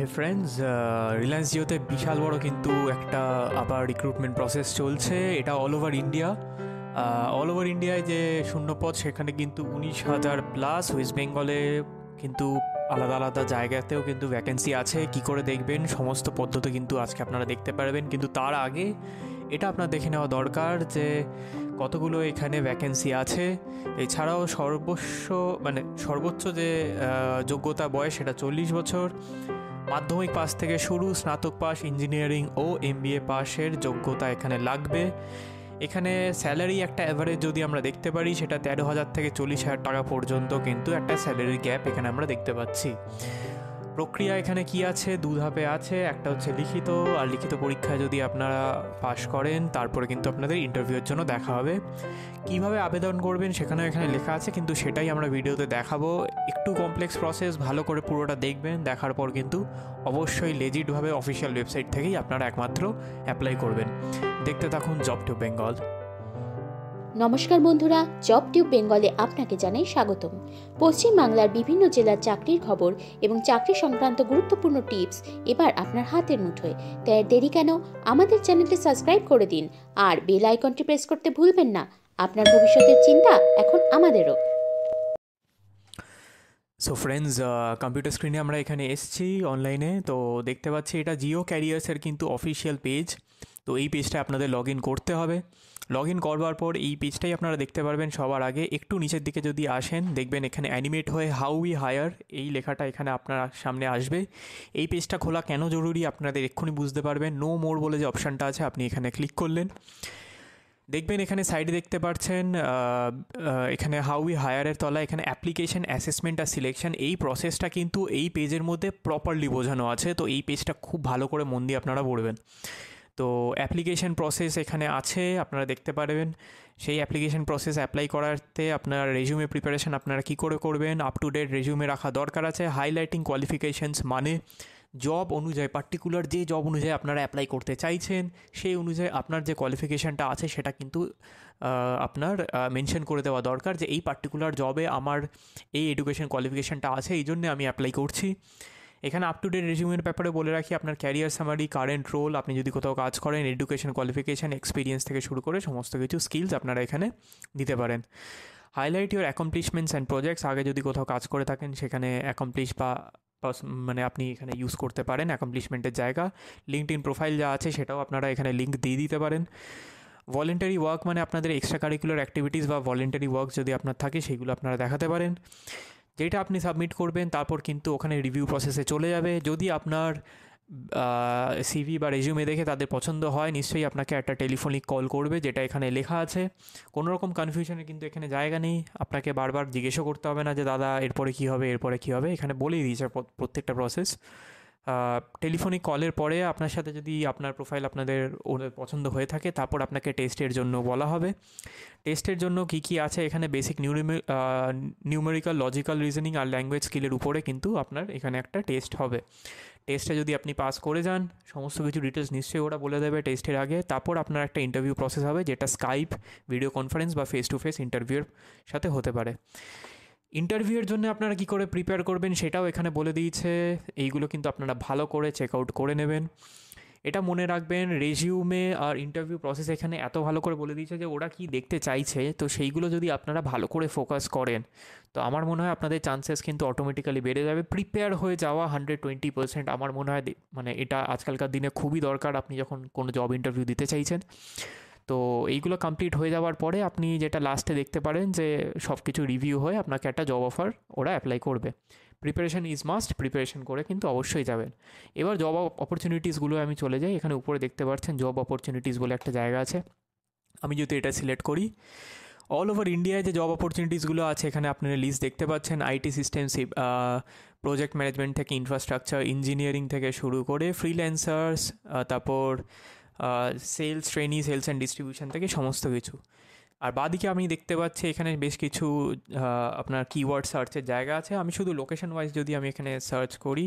হে friends, Reliance জিওতে বিশাল বড় কিন্তু একটা আবার রিক্রুটমেন্ট প্রসেস চলছে। এটা অল ওভার ইন্ডিয়ায় যে শূন্যপদ সেখানে কিন্তু 19,000 প্লাস। ওয়েস্ট বেঙ্গলে কিন্তু আলাদা আলাদা জায়গাতেও কিন্তু ভ্যাকেন্সি আছে। কি করে দেখবেন সমস্ত পদ্ধতি কিন্তু আজকে আপনারা দেখতে পারবেন, কিন্তু তার আগে এটা আপনার দেখে নেওয়া দরকার যে কতগুলো এখানে ভ্যাকেন্সি আছে। এছাড়াও সর্বোচ্চ যে যোগ্যতা বয়স সেটা 40 বছর। মাধ্যমিক পাস থেকে শুরু, স্নাতক পাস, ইঞ্জিনিয়ারিং ও এমবিএ পাসের যোগ্যতা এখানে লাগবে। এখানে স্যালারি একটা অ্যাভারেজ যদি আমরা দেখতে পারি সেটা 13,000 থেকে 40,000 টাকা পর্যন্ত কিন্তু একটা স্যালারি গ্যাপ এখানে আমরা দেখতে পাচ্ছি। প্রক্রিয়া এখানে কি আছে, 2 ধাপে আছে। একটা হচ্ছে লিখিত, আর লিখিত পরীক্ষায় যদি আপনারা পাশ করেন তারপরে কিন্তু আপনাদের ইন্টারভিউয়ের জন্য দেখা হবে। কিভাবে আবেদন করবেন সেখানেও এখানে লেখা আছে, কিন্তু সেটাই আমরা ভিডিওতে দেখাবো। একটু কমপ্লেক্স প্রসেস, ভালো করে পুরোটা দেখবেন। দেখার পর কিন্তু অবশ্যই লেজিটভাবে অফিসিয়াল ওয়েবসাইট থেকেই আপনারা একমাত্র অ্যাপ্লাই করবেন। দেখতে থাকুন জব টু বেঙ্গল। নমস্কার বন্ধুরা, জব টিউব বেঙ্গলে আপনাকে জানাই স্বাগতম। পশ্চিমবাংলার বিভিন্ন জেলার চাকরির খবর এবং চাকরি সংক্রান্ত গুরুত্বপূর্ণ টিপস এবার আপনার হাতের মুঠোয়। তাই আর দেরি কেন, আমাদের চ্যানেলটি সাবস্ক্রাইব করে দিন আর বেল আইকনটি প্রেস করতে ভুলবেন না। আপনার ভবিষ্যতের চিন্তা এখন আমাদেরও। সো ফ্রেন্ডস, কম্পিউটার স্ক্রিনে আমরা এখানে এসেছি অনলাইনে। তো দেখতে পাচ্ছি এটা জিও ক্যারিয়ার্সের কিন্তু অফিসিয়াল পেজ। তো এই পেজটা আপনাদের লগ ইন করতে হবে। লগ ইন করবার পর এই পেজটাই আপনারা দেখতে পারবেন। সবার আগে একটু নিচের দিকে যদি আসেন, দেখবেন এখানে অ্যানিমেট হয়ে হাউ উই হায়ার এই লেখাটা এখানে আপনার সামনে আসবে। এই পেজটা খোলা কেন জরুরি আপনাদের এক্ষুনি বুঝতে পারবেন। নো মোর বলে যে অপশানটা আছে, আপনি এখানে ক্লিক করলেন, দেখবেন এখানে সাইডে দেখতে পাচ্ছেন এখানে হাউ উই হায়ারের তলায় এখানে অ্যাপ্লিকেশন, অ্যাসেসমেন্ট আর সিলেকশন। এই প্রসেসটা কিন্তু এই পেজের মধ্যে প্রপারলি বোঝানো আছে। তো এই পেজটা খুব ভালো করে মন দিয়ে আপনারা পড়বেন। তো অ্যাপ্লিকেশন প্রসেস এখানে আছে, আপনারা দেখতে পারবেন। সেই অ্যাপ্লিকেশন প্রসেস অ্যাপ্লাই করাতে আপনার রেজিউমে প্রিপারেশন আপনারা কী করে করবেন, আপ টু ডেট রেজিউমে রাখা দরকার আছে। হাইলাইটিং কোয়ালিফিকেশানস মানে জব অনুযায়ী, পার্টিকুলার যে জব অনুযায়ী আপনারা অ্যাপ্লাই করতে চাইছেন সেই অনুযায়ী আপনার যে কোয়ালিফিকেশানটা আছে সেটা কিন্তু আপনার মেনশন করে দেওয়া দরকার যে এই পার্টিকুলার জবে আমার এই এডুকেশন কোয়ালিফিকেশানটা আছে, এই জন্যে আমি অ্যাপ্লাই করছি। এখানে আপ টু ডেট রেজিউমের ব্যাপারে বলে রাখি আপনার ক্যারিয়ার সামারি, কারেন্ট রোল, আপনি যদি কোথাও কাজ করেন, এডুকেশন কোয়ালিফিকেশান, এক্সপিরিয়েন্স থেকে শুরু করে সমস্ত কিছু স্কিলস আপনারা এখানে দিতে পারেন। Highlight your accomplishments and projects, আগে যদি কোথাও কাজ করে থাকেন সেখানে অ্যাকমপ্লিশ বা মানে আপনি এখানে ইউজ করতে পারেন অ্যাকমপ্লিশমেন্টের জায়গা। লিঙ্কডইন প্রোফাইল যা আছে সেটাও আপনারা এখানে লিঙ্ক দিয়ে দিতে পারেন। ভলেন্টারি ওয়ার্ক মানে আপনাদের এক্সট্রা কারিকুলার অ্যাক্টিভিটিস বা ভলেন্টারি ওয়ার্ক যদি আপনার থাকে সেগুলো আপনারা দেখাতে পারেন। যেটা আপনি সাবমিট করবেন তারপর কিন্তু ওখানে রিভিউ প্রসেসে চলে যাবে। যদি আপনার সিভি বা রেজিউমে দেখে তাদের পছন্দ হয়, নিশ্চয়ই আপনাকে একটা টেলিফোনিক কল করবে, যেটা এখানে লেখা আছে। কোনো রকম কনফিউশনে কিন্তু এখানে জায়গা নেই, আপনাকে বারবার জিজ্ঞেসও করতে হবে না যে দাদা এরপরে কী হবে, এরপরে কী হবে। এখানে বলেই দিয়েছে প্রত্যেকটা প্রসেস। টেলিফোনিক কলের পরে আপনার সাথে যদি আপনার প্রোফাইল আপনাদের ওদের পছন্দ হয়ে থাকে তারপর আপনাকে টেস্টের জন্য বলা হবে। টেস্টের জন্য কী কী আছে এখানে, বেসিক নিউমেরিক্যাল, লজিক্যাল রিজনিং আর ল্যাঙ্গুয়েজ স্কিলের উপরে কিন্তু আপনার এখানে একটা টেস্ট হবে। টেস্টে যদি আপনি পাস করে যান, সমস্ত কিছু ডিটেলস নিশ্চয়ই ওরা বলে দেবে টেস্টের আগে। তারপর আপনার একটা ইন্টারভিউ প্রসেস হবে, যেটা স্কাইপ, ভিডিও কনফারেন্স বা ফেস টু ফেস ইন্টারভিউর সাথে হতে পারে। ইন্টারভিউয়ের জন্য আপনারা কী করে প্রিপেয়ার করবেন সেটাও এখানে বলে দিয়েছে। এইগুলো কিন্তু আপনারা ভালো করে চেক আউট করে নেবেন। এটা মনে রাখবেন, রেজিউমে আর ইন্টারভিউ প্রসেস এখানে এত ভালো করে বলে দিয়েছে যে ওরা কি দেখতে চাইছে, তো সেইগুলো যদি আপনারা ভালো করে ফোকাস করেন তো আমার মনে হয় আপনাদের চান্সেস কিন্তু অটোমেটিক্যালি বেড়ে যাবে। প্রিপেয়ার হয়ে যাওয়া 120% আমার মনে হয় মানে এটা আজকালকার দিনে খুবই দরকার আপনি যখন কোনো জব ইন্টারভিউ দিতে চাইছেন। তো এইগুলো কমপ্লিট হয়ে যাওয়ার পরে আপনি যেটা লাস্টে দেখতে পারেন যে সব কিছু রিভিউ হয়ে আপনাকে একটা জব অফার ওরা অ্যাপ্লাই করবে। প্রিপারেশন ইজ মাস্ট, প্রিপারেশন করে কিন্তু অবশ্যই যাবেন। এবার জব অপরচুনিটিসগুলো আমি চলে যাই। এখানে উপরে দেখতে পাচ্ছেন জব অপরচুনিটিস বলে একটা জায়গা আছে। আমি যদি এটা সিলেক্ট করি, অল ওভার ইন্ডিয়ায় যে জব অপরচুনিটিসগুলো আছে এখানে আপনারা লিস্ট দেখতে পাচ্ছেন। আইটি সিস্টেম, প্রজেক্ট ম্যানেজমেন্ট থেকে ইনফ্রাস্ট্রাকচার, ইঞ্জিনিয়ারিং থেকে শুরু করে ফ্রিল্যান্সার্স, তারপর sales trainee, sales and distribution থেকে সমস্ত কিছু। আর বাদিকে আমি দেখতে পাচ্ছি এখানে বেশ কিছু আপনার কিওয়ার্ড সার্চের জায়গা আছে। আমি শুধু লোকেশন ওয়াইজ যদি আমি এখানে সার্চ করি,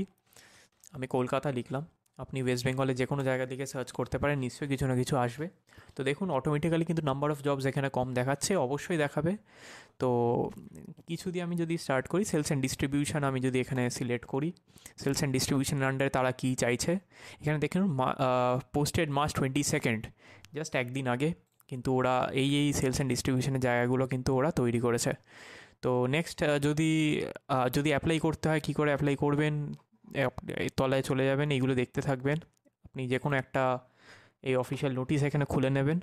আমি কলকাতা লিখলাম, আপনি ওয়েস্ট বেঙ্গলে যে কোনো জায়গা থেকে সার্চ করতে পারেন, নিশ্চয়ই কিছু না কিছু আসবে। তো দেখুন অটোমেটিক্যালি কিন্তু নাম্বার অফ জবস এখানে কম দেখাচ্ছে, অবশ্যই দেখাবে। তো কিছু দিয়ে আমি যদি স্টার্ট করি, সেলস অ্যান্ড ডিস্ট্রিবিউশন আমি যদি এখানে সিলেক্ট করি, সেলস অ্যান্ড ডিস্ট্রিবিউশনের আন্ডারে তারা কী চাইছে এখানে দেখুন, পোস্টেড মার্চ 22, জাস্ট একদিন আগে কিন্তু ওরা এই সেলস অ্যান্ড ডিস্ট্রিবিউশনের জায়গাগুলো কিন্তু ওরা তৈরি করেছে। তো নেক্সট যদি অ্যাপ্লাই করতে হয়, কী করে অ্যাপ্লাই করবেন, তলায় চলে যাবেন, এইগুলো দেখতে থাকবেন। আপনি যে কোনো একটা এই অফিসিয়াল নোটিশ এখানে খুলে নেবেন।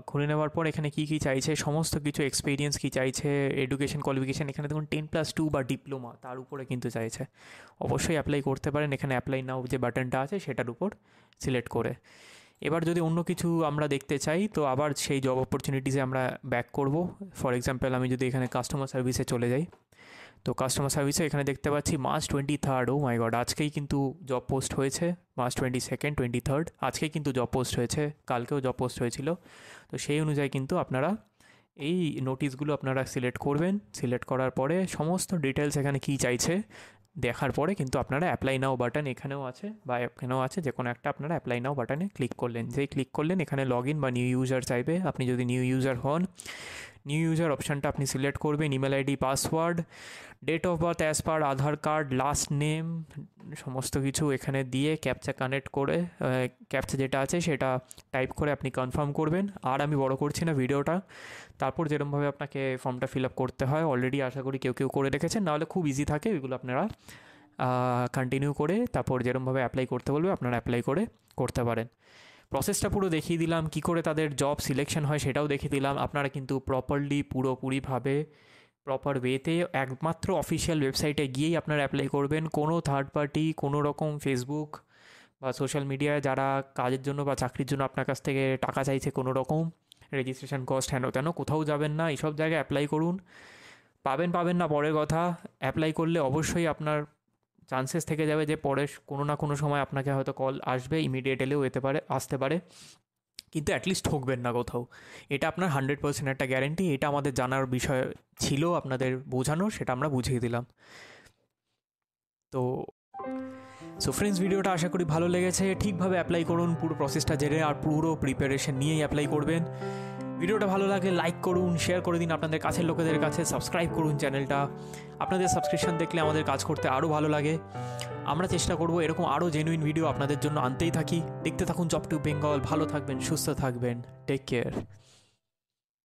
খুলে নেওয়ার পর এখানে কী কী চাইছে, সমস্ত কিছু এক্সপিরিয়েন্স কী চাইছে, এডুকেশন কোয়ালিফিকেশান এখানে দেখুন 10+2 বা ডিপ্লোমা তার উপরে কিন্তু চাইছে। অবশ্যই অ্যাপ্লাই করতে পারেন এখানে অ্যাপ্লাই নাও যে বাটনটা আছে সেটার উপর সিলেক্ট করে। এবার যদি অন্য কিছু আমরা দেখতে চাই তো আবার সেই জব অপরচুনিটিসে আমরা ব্যাক করব। ফর এক্সাম্পল আমি যদি এখানে কাস্টমার সার্ভিসে চলে যাই, তো কাস্টমার সার্ভিসে এখানে দেখতে পাচ্ছি মার্চ 23, ও মাই গড, আজকেই কিন্তু জব পোস্ট হয়েছে। মার্চ 22, 23 আজকেই কিন্তু জব পোস্ট হয়েছে, কালকেও জব পোস্ট হয়েছিল। তো সেই অনুযায়ী কিন্তু আপনারা এই নোটিশগুলো আপনারা সিলেক্ট করবেন। সিলেক্ট করার পরে সমস্ত ডিটেলস এখানে কী চাইছে দেখার পরে কিন্তু আপনারা অ্যাপ্লাই নাও বাটন এখানেও আছে বা এখানেও আছে, যে কোনো একটা আপনারা অ্যাপ্লাই নাও বাটনে ক্লিক করলেন। যেই ক্লিক করলেন এখানে লগ ইন বা নিউ ইউজার চাইবে। আপনি যদি নিউ ইউজার হন, নিউ ইউজার অপশানটা আপনি সিলেক্ট করবেন, email ID, password, date of birth as per Aadhaar card, last name, সমস্ত কিছু এখানে দিয়ে ক্যাপচা কানেক্ট করে ক্যাপচা যেটা আছে সেটা টাইপ করে আপনি কনফার্ম করবেন। আর আমি বড় করছি না ভিডিওটা। তারপর যেরকমভাবে আপনাকে ফর্মটা ফিল আপ করতে হয় অলরেডি আশা করি কেউ কেউ করে রেখেছেন, নাহলে খুব ইজি থাকে, ওইগুলো আপনারা কন্টিনিউ করে তারপর যেরকমভাবে অ্যাপ্লাই করতে বলবে আপনারা অ্যাপ্লাই করে করতে পারেন। প্রসেসটা পুরো দেখিয়ে দিলাম, কী করে তাদের জব সিলেকশন হয় সেটাও দেখিয়ে দিলাম। আপনারা কিন্তু প্রপারলি পুরোপুরিভাবে প্রপার ওয়েতে একমাত্র অফিসিয়াল ওয়েবসাইটে গিয়েই আপনারা অ্যাপ্লাই করবেন। কোনো থার্ড পার্টি, কোনো রকম ফেসবুক বা সোশ্যাল মিডিয়ায় যারা কাজের জন্য বা চাকরির জন্য আপনার কাছ থেকে টাকা চাইছে, কোনো রকম রেজিস্ট্রেশন কস্ট হেন তেন কোথাও যাবেন না, এইসব জায়গায় অ্যাপ্লাই করুন। পাবেন না পরের কথা, অ্যাপ্লাই করলে অবশ্যই আপনার চান্সেস থেকে যাবে যে পরে কোনো না কোনো সময় আপনাকে হয়তো কল আসবে, ইমিডিয়েট এলেও আসতে পারে, কিন্তু অ্যাটলিস্ট ঠকবেন না কোথাও। এটা আপনার 100% একটা গ্যারেন্টি। এটা আমাদের জানার বিষয় ছিল, আপনাদের বোঝানোর, সেটা আমরা বুঝিয়ে দিলাম। তো ফ্রেন্ডস, ভিডিওটা আশা করি ভালো লেগেছে। ঠিকভাবে অ্যাপ্লাই করুন, পুরো প্রসেসটা জেনে আর পুরো প্রিপারেশন নিয়েই অ্যাপ্লাই করবেন। ভিডিওটা ভালো লাগলে লাইক করুন, শেয়ার করে দিন আপনাদের কাছের লোকেদের কাছে, সাবস্ক্রাইব করুন চ্যানেলটা। আপনাদের সাবস্ক্রিপশন দেখলে আমাদের কাজ করতে আরও ভালো লাগে। আমরা চেষ্টা করব এরকম আরও জেনুইন ভিডিও আপনাদের জন্য আনতেই থাকি। দেখতে থাকুন জব টিউব বেঙ্গল। ভালো থাকবেন, সুস্থ থাকবেন, টেক কেয়ার।